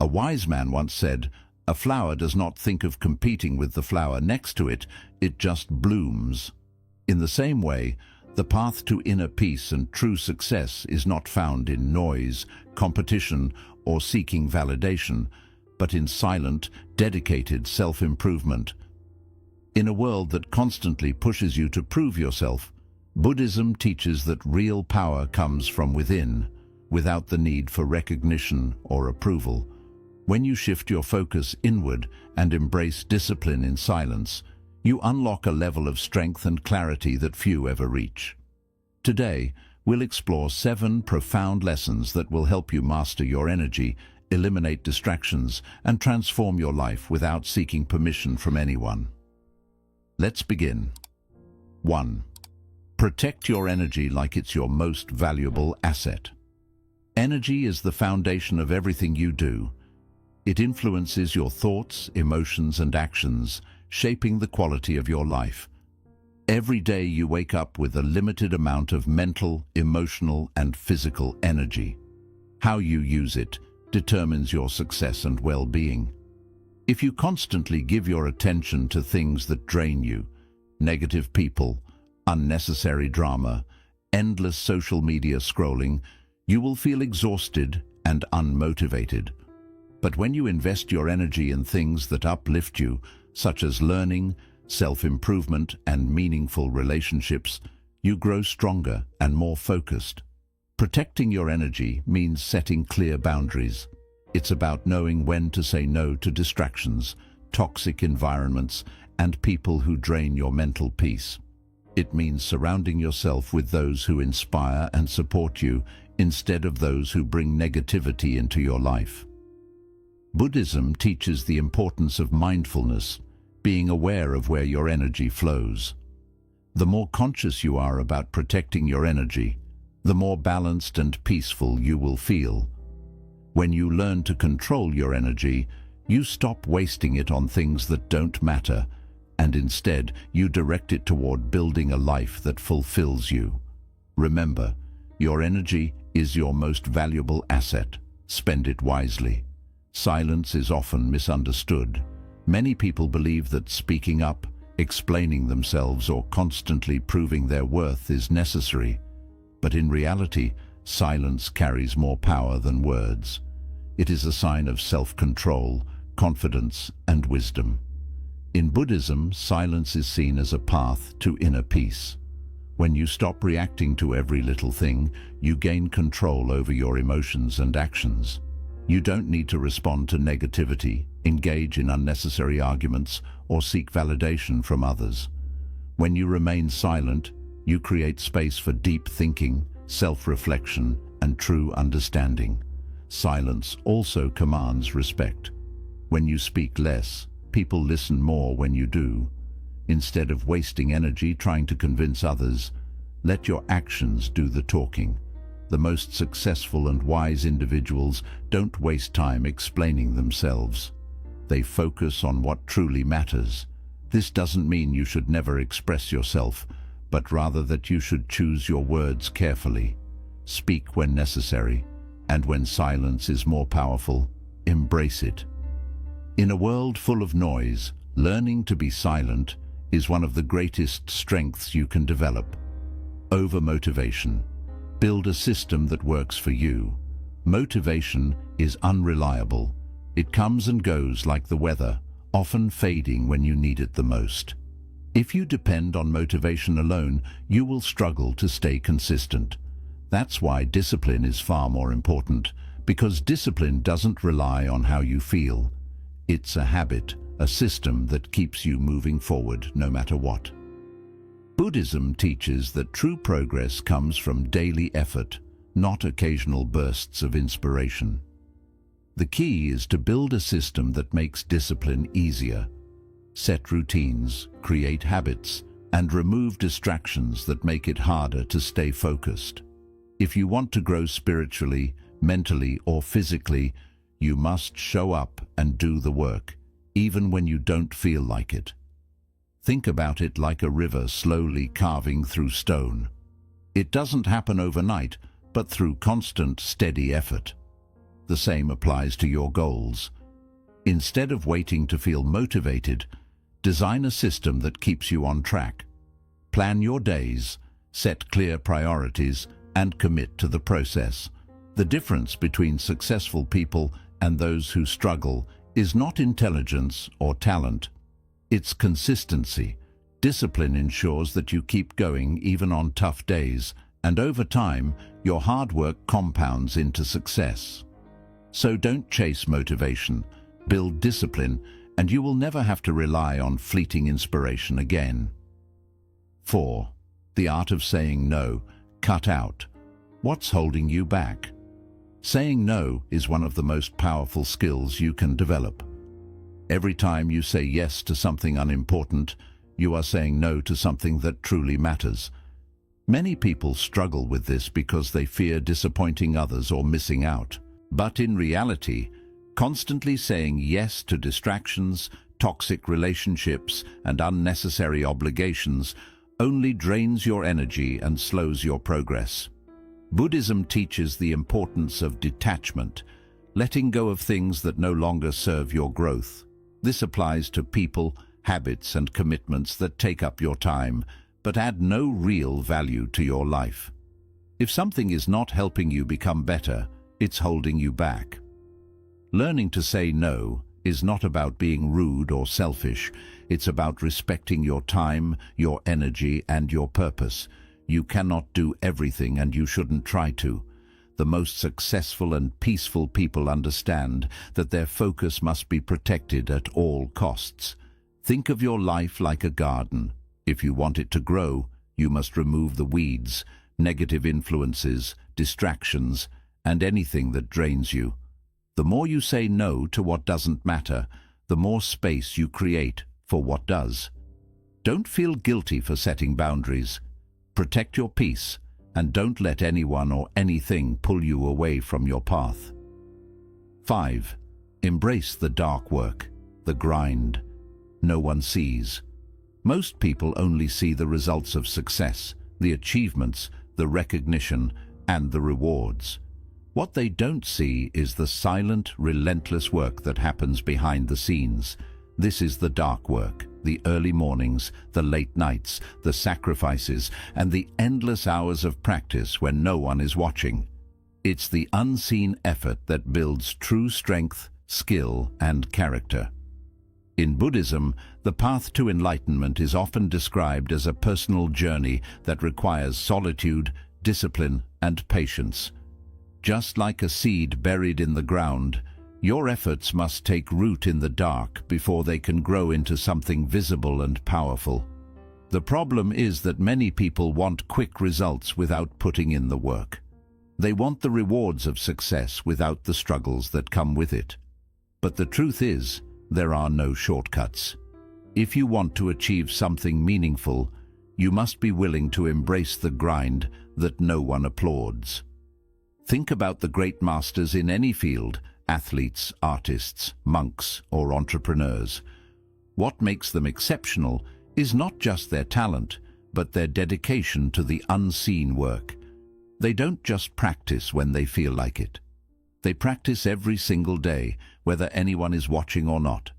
A wise man once said, "A flower does not think of competing with the flower next to it, it just blooms." In the same way, the path to inner peace and true success is not found in noise, competition, or seeking validation, but in silent, dedicated self-improvement. In a world that constantly pushes you to prove yourself, Buddhism teaches that real power comes from within, without the need for recognition or approval. When you shift your focus inward and embrace discipline in silence, you unlock a level of strength and clarity that few ever reach. Today, we'll explore 7 profound lessons that will help you master your energy, eliminate distractions, and transform your life without seeking permission from anyone. Let's begin. 1. Protect your energy like it's your most valuable asset. Energy is the foundation of everything you do. It influences your thoughts, emotions, and actions, shaping the quality of your life. Every day you wake up with a limited amount of mental, emotional, and physical energy. How you use it determines your success and well-being. If you constantly give your attention to things that drain you, negative people, unnecessary drama, endless social media scrolling, you will feel exhausted and unmotivated. But when you invest your energy in things that uplift you, such as learning, self-improvement, and meaningful relationships, you grow stronger and more focused. Protecting your energy means setting clear boundaries. It's about knowing when to say no to distractions, toxic environments, and people who drain your mental peace. It means surrounding yourself with those who inspire and support you instead of those who bring negativity into your life. Buddhism teaches the importance of mindfulness, being aware of where your energy flows. The more conscious you are about protecting your energy, the more balanced and peaceful you will feel. When you learn to control your energy, you stop wasting it on things that don't matter, and instead you direct it toward building a life that fulfills you. Remember, your energy is your most valuable asset. Spend it wisely. Silence is often misunderstood. Many people believe that speaking up, explaining themselves, or constantly proving their worth is necessary. But in reality, silence carries more power than words. It is a sign of self-control, confidence, and wisdom. In Buddhism, silence is seen as a path to inner peace. When you stop reacting to every little thing, you gain control over your emotions and actions. You don't need to respond to negativity, engage in unnecessary arguments, or seek validation from others. When you remain silent, you create space for deep thinking, self-reflection, and true understanding. Silence also commands respect. When you speak less, people listen more when you do. Instead of wasting energy trying to convince others, let your actions do the talking. The most successful and wise individuals don't waste time explaining themselves. They focus on what truly matters. This doesn't mean you should never express yourself, but rather that you should choose your words carefully. Speak when necessary, and when silence is more powerful, embrace it. In a world full of noise, learning to be silent is one of the greatest strengths you can develop. Over-motivation. Build a system that works for you. Motivation is unreliable. It comes and goes like the weather, often fading when you need it the most. If you depend on motivation alone, you will struggle to stay consistent. That's why discipline is far more important, because discipline doesn't rely on how you feel. It's a habit, a system that keeps you moving forward no matter what. Buddhism teaches that true progress comes from daily effort, not occasional bursts of inspiration. The key is to build a system that makes discipline easier. Set routines, create habits, and remove distractions that make it harder to stay focused. If you want to grow spiritually, mentally, or physically, you must show up and do the work, even when you don't feel like it. Think about it like a river slowly carving through stone. It doesn't happen overnight, but through constant, steady effort. The same applies to your goals. Instead of waiting to feel motivated, design a system that keeps you on track. Plan your days, set clear priorities, and commit to the process. The difference between successful people and those who struggle is not intelligence or talent. It's consistency. Discipline ensures that you keep going even on tough days, and over time, your hard work compounds into success. So don't chase motivation, build discipline, and you will never have to rely on fleeting inspiration again. 4. The art of saying no. Cut out. What's holding you back? Saying no is one of the most powerful skills you can develop. Every time you say yes to something unimportant, you are saying no to something that truly matters. Many people struggle with this because they fear disappointing others or missing out. But in reality, constantly saying yes to distractions, toxic relationships, and unnecessary obligations only drains your energy and slows your progress. Buddhism teaches the importance of detachment, letting go of things that no longer serve your growth. This applies to people, habits, and commitments that take up your time, but add no real value to your life. If something is not helping you become better, it's holding you back. Learning to say no is not about being rude or selfish. It's about respecting your time, your energy, and your purpose. You cannot do everything, and you shouldn't try to. The most successful and peaceful people understand that their focus must be protected at all costs. Think of your life like a garden. If you want it to grow, you must remove the weeds, negative influences, distractions, and anything that drains you. The more you say no to what doesn't matter, the more space you create for what does. Don't feel guilty for setting boundaries. Protect your peace, and don't let anyone or anything pull you away from your path. 5. Embrace the dark work, the grind. No one sees. Most people only see the results of success, the achievements, the recognition, and the rewards. What they don't see is the silent, relentless work that happens behind the scenes. This is the dark work, the early mornings, the late nights, the sacrifices, and the endless hours of practice when no one is watching. It's the unseen effort that builds true strength, skill, and character. In Buddhism, the path to enlightenment is often described as a personal journey that requires solitude, discipline, and patience. Just like a seed buried in the ground, your efforts must take root in the dark before they can grow into something visible and powerful. The problem is that many people want quick results without putting in the work. They want the rewards of success without the struggles that come with it. But the truth is, there are no shortcuts. If you want to achieve something meaningful, you must be willing to embrace the grind that no one applauds. Think about the great masters in any field, athletes, artists, monks, or entrepreneurs. What makes them exceptional is not just their talent, but their dedication to the unseen work. They don't just practice when they feel like it. They practice every single day, whether anyone is watching or not.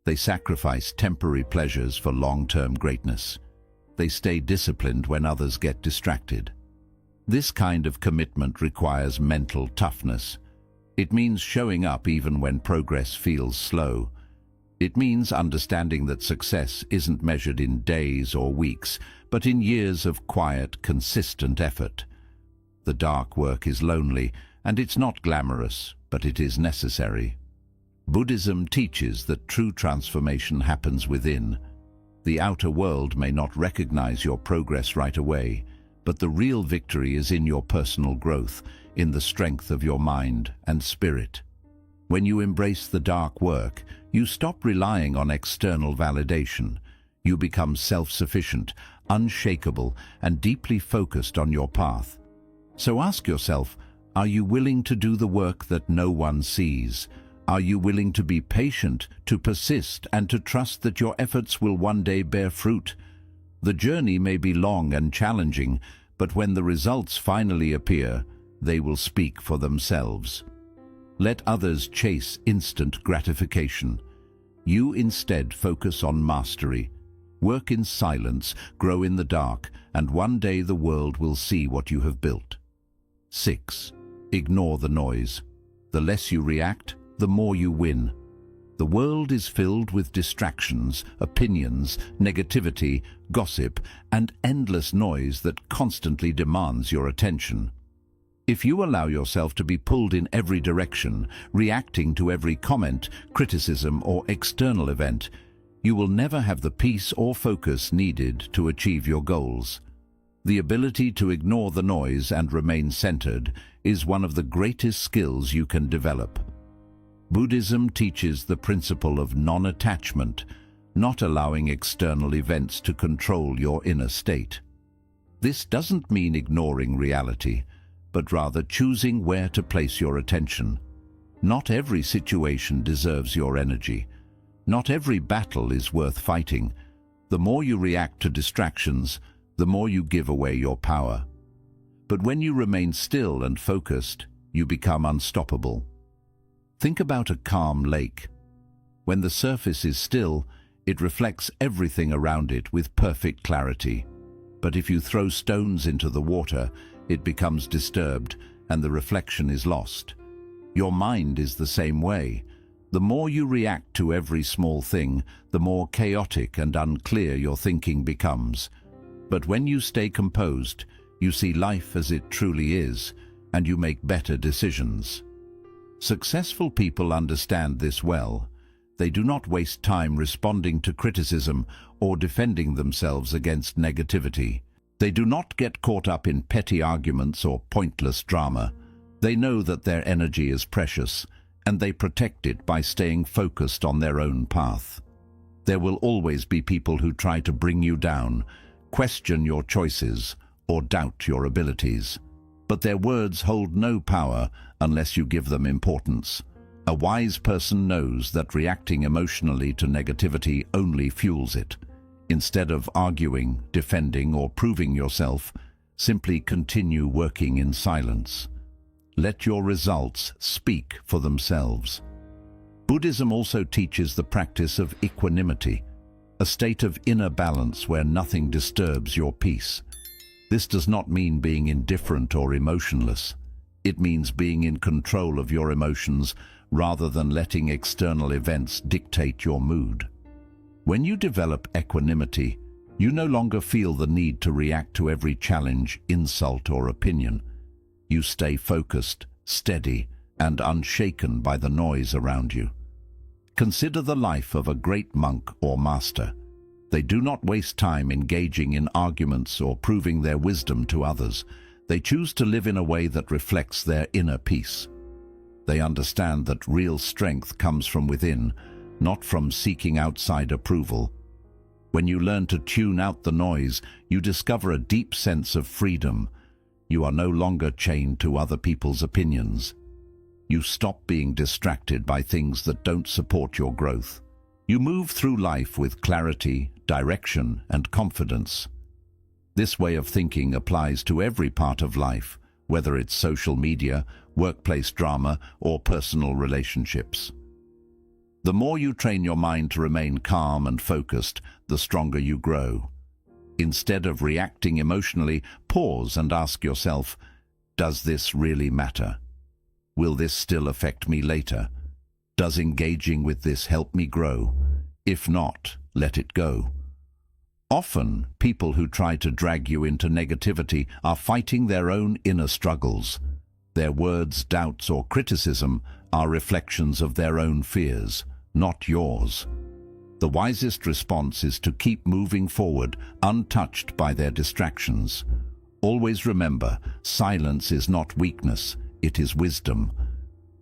They sacrifice temporary pleasures for long-term greatness. They stay disciplined when others get distracted. This kind of commitment requires mental toughness. It means showing up even when progress feels slow. It means understanding that success isn't measured in days or weeks, but in years of quiet, consistent effort. The dark work is lonely, and it's not glamorous, but it is necessary. Buddhism teaches that true transformation happens within. The outer world may not recognize your progress right away, but the real victory is in your personal growth, in the strength of your mind and spirit. When you embrace the dark work, you stop relying on external validation. You become self-sufficient, unshakable, and deeply focused on your path. So ask yourself, are you willing to do the work that no one sees? Are you willing to be patient, to persist, and to trust that your efforts will one day bear fruit? The journey may be long and challenging, but when the results finally appear, they will speak for themselves. Let others chase instant gratification. You instead focus on mastery. Work in silence, grow in the dark, and one day the world will see what you have built. 6. Ignore the noise. The less you react, the more you win. The world is filled with distractions, opinions, negativity, gossip, and endless noise that constantly demands your attention. If you allow yourself to be pulled in every direction, reacting to every comment, criticism, or external event, you will never have the peace or focus needed to achieve your goals. The ability to ignore the noise and remain centered is one of the greatest skills you can develop. Buddhism teaches the principle of non-attachment, not allowing external events to control your inner state. This doesn't mean ignoring reality, but rather choosing where to place your attention. Not every situation deserves your energy. Not every battle is worth fighting. The more you react to distractions, the more you give away your power. But when you remain still and focused, you become unstoppable. Think about a calm lake. When the surface is still, it reflects everything around it with perfect clarity. But if you throw stones into the water, it becomes disturbed and the reflection is lost. Your mind is the same way. The more you react to every small thing, the more chaotic and unclear your thinking becomes. But when you stay composed, you see life as it truly is, and you make better decisions. Successful people understand this well. They do not waste time responding to criticism or defending themselves against negativity. They do not get caught up in petty arguments or pointless drama. They know that their energy is precious, and they protect it by staying focused on their own path. There will always be people who try to bring you down, question your choices, or doubt your abilities. But their words hold no power unless you give them importance. A wise person knows that reacting emotionally to negativity only fuels it. Instead of arguing, defending, or proving yourself, simply continue working in silence. Let your results speak for themselves. Buddhism also teaches the practice of equanimity, a state of inner balance where nothing disturbs your peace. This does not mean being indifferent or emotionless. It means being in control of your emotions rather than letting external events dictate your mood. When you develop equanimity, you no longer feel the need to react to every challenge, insult, or opinion. You stay focused, steady, and unshaken by the noise around you. Consider the life of a great monk or master. They do not waste time engaging in arguments or proving their wisdom to others. They choose to live in a way that reflects their inner peace. They understand that real strength comes from within, not from seeking outside approval. When you learn to tune out the noise, you discover a deep sense of freedom. You are no longer chained to other people's opinions. You stop being distracted by things that don't support your growth. You move through life with clarity, direction, and confidence. This way of thinking applies to every part of life, whether it's social media, workplace drama, or personal relationships. The more you train your mind to remain calm and focused, the stronger you grow. Instead of reacting emotionally, pause and ask yourself, does this really matter? Will this still affect me later? Does engaging with this help me grow? If not, let it go. Often, people who try to drag you into negativity are fighting their own inner struggles. Their words, doubts, or criticism are reflections of their own fears, not yours. The wisest response is to keep moving forward, untouched by their distractions. Always remember, silence is not weakness, it is wisdom.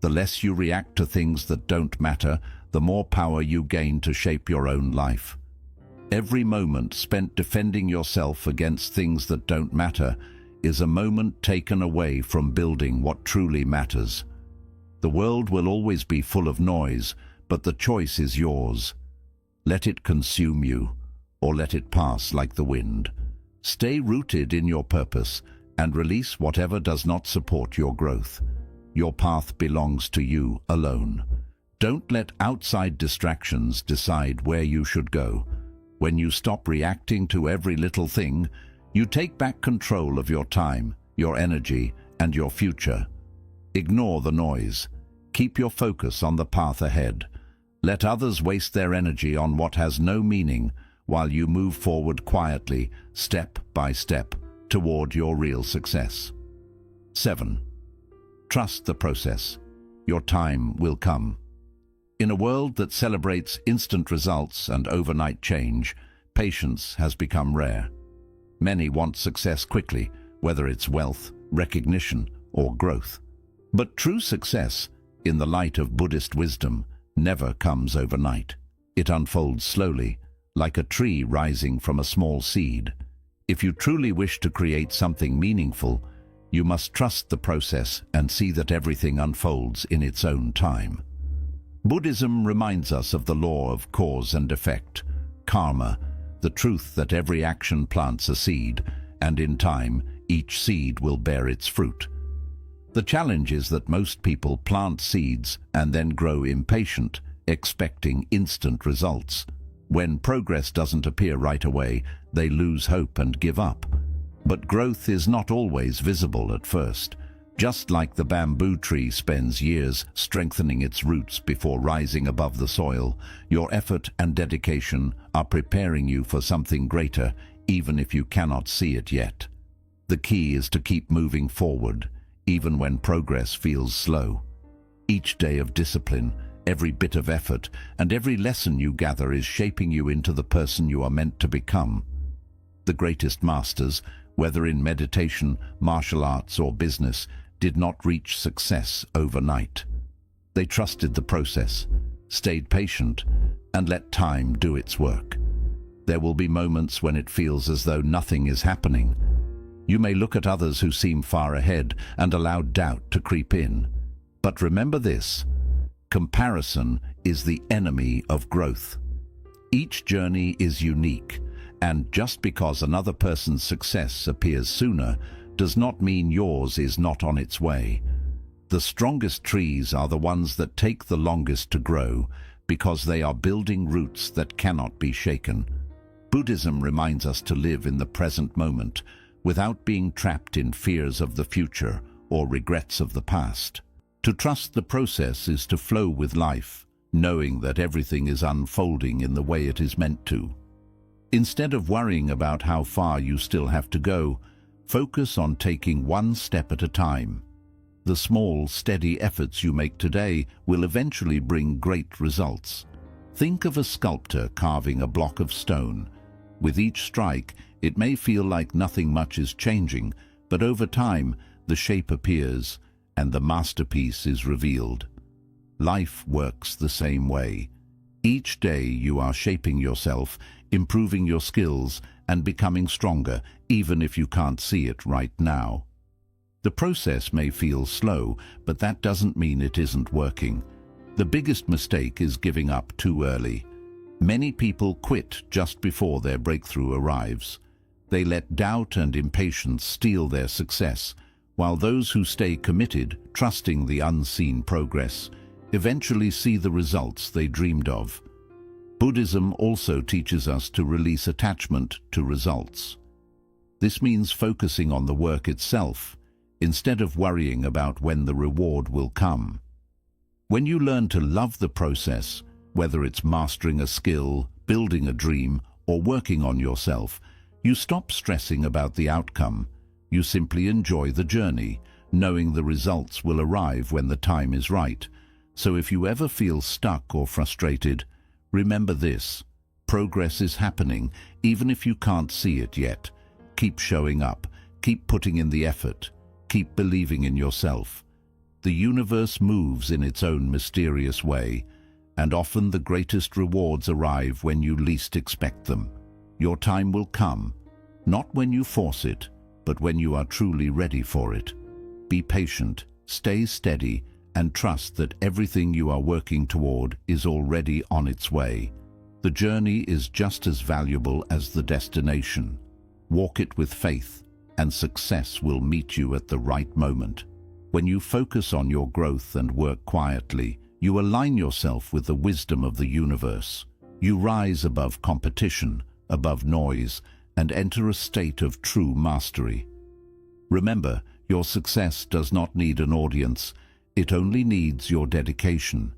The less you react to things that don't matter, the more power you gain to shape your own life. Every moment spent defending yourself against things that don't matter is a moment taken away from building what truly matters. The world will always be full of noise, but the choice is yours. Let it consume you, or let it pass like the wind. Stay rooted in your purpose and release whatever does not support your growth. Your path belongs to you alone. Don't let outside distractions decide where you should go. When you stop reacting to every little thing, you take back control of your time, your energy, and your future. Ignore the noise. Keep your focus on the path ahead. Let others waste their energy on what has no meaning, while you move forward quietly, step by step, toward your real success. 7. Trust the process. Your time will come. In a world that celebrates instant results and overnight change, patience has become rare. Many want success quickly, whether it's wealth, recognition, or growth. But true success, in the light of Buddhist wisdom, never comes overnight. It unfolds slowly, like a tree rising from a small seed. If you truly wish to create something meaningful, you must trust the process and see that everything unfolds in its own time. Buddhism reminds us of the law of cause and effect, karma, the truth that every action plants a seed, and in time, each seed will bear its fruit. The challenge is that most people plant seeds and then grow impatient, expecting instant results. When progress doesn't appear right away, they lose hope and give up. But growth is not always visible at first. Just like the bamboo tree spends years strengthening its roots before rising above the soil, your effort and dedication are preparing you for something greater, even if you cannot see it yet. The key is to keep moving forward, even when progress feels slow. Each day of discipline, every bit of effort, and every lesson you gather is shaping you into the person you are meant to become. The greatest masters, whether in meditation, martial arts, or business, did not reach success overnight. They trusted the process, stayed patient, and let time do its work. There will be moments when it feels as though nothing is happening. You may look at others who seem far ahead and allow doubt to creep in. But remember this: comparison is the enemy of growth. Each journey is unique, and just because another person's success appears sooner does not mean yours is not on its way. The strongest trees are the ones that take the longest to grow, because they are building roots that cannot be shaken. Buddhism reminds us to live in the present moment, without being trapped in fears of the future or regrets of the past. To trust the process is to flow with life, knowing that everything is unfolding in the way it is meant to. Instead of worrying about how far you still have to go, focus on taking one step at a time. The small, steady efforts you make today will eventually bring great results. Think of a sculptor carving a block of stone. With each strike, it may feel like nothing much is changing, but over time, the shape appears and the masterpiece is revealed. Life works the same way. Each day you are shaping yourself, improving your skills, and becoming stronger, even if you can't see it right now. The process may feel slow, but that doesn't mean it isn't working. The biggest mistake is giving up too early. Many people quit just before their breakthrough arrives. They let doubt and impatience steal their success, while those who stay committed, trusting the unseen progress, eventually see the results they dreamed of. Buddhism also teaches us to release attachment to results. This means focusing on the work itself, instead of worrying about when the reward will come. When you learn to love the process, whether it's mastering a skill, building a dream, or working on yourself, you stop stressing about the outcome. You simply enjoy the journey, knowing the results will arrive when the time is right. So if you ever feel stuck or frustrated, remember this: progress is happening, even if you can't see it yet. Keep showing up, keep putting in the effort, keep believing in yourself. The universe moves in its own mysterious way, and often the greatest rewards arrive when you least expect them. Your time will come, not when you force it, but when you are truly ready for it. Be patient, stay steady, and trust that everything you are working toward is already on its way. The journey is just as valuable as the destination. Walk it with faith, and success will meet you at the right moment. When you focus on your growth and work quietly, you align yourself with the wisdom of the universe. You rise above competition, above noise, and enter a state of true mastery. Remember, your success does not need an audience, it only needs your dedication.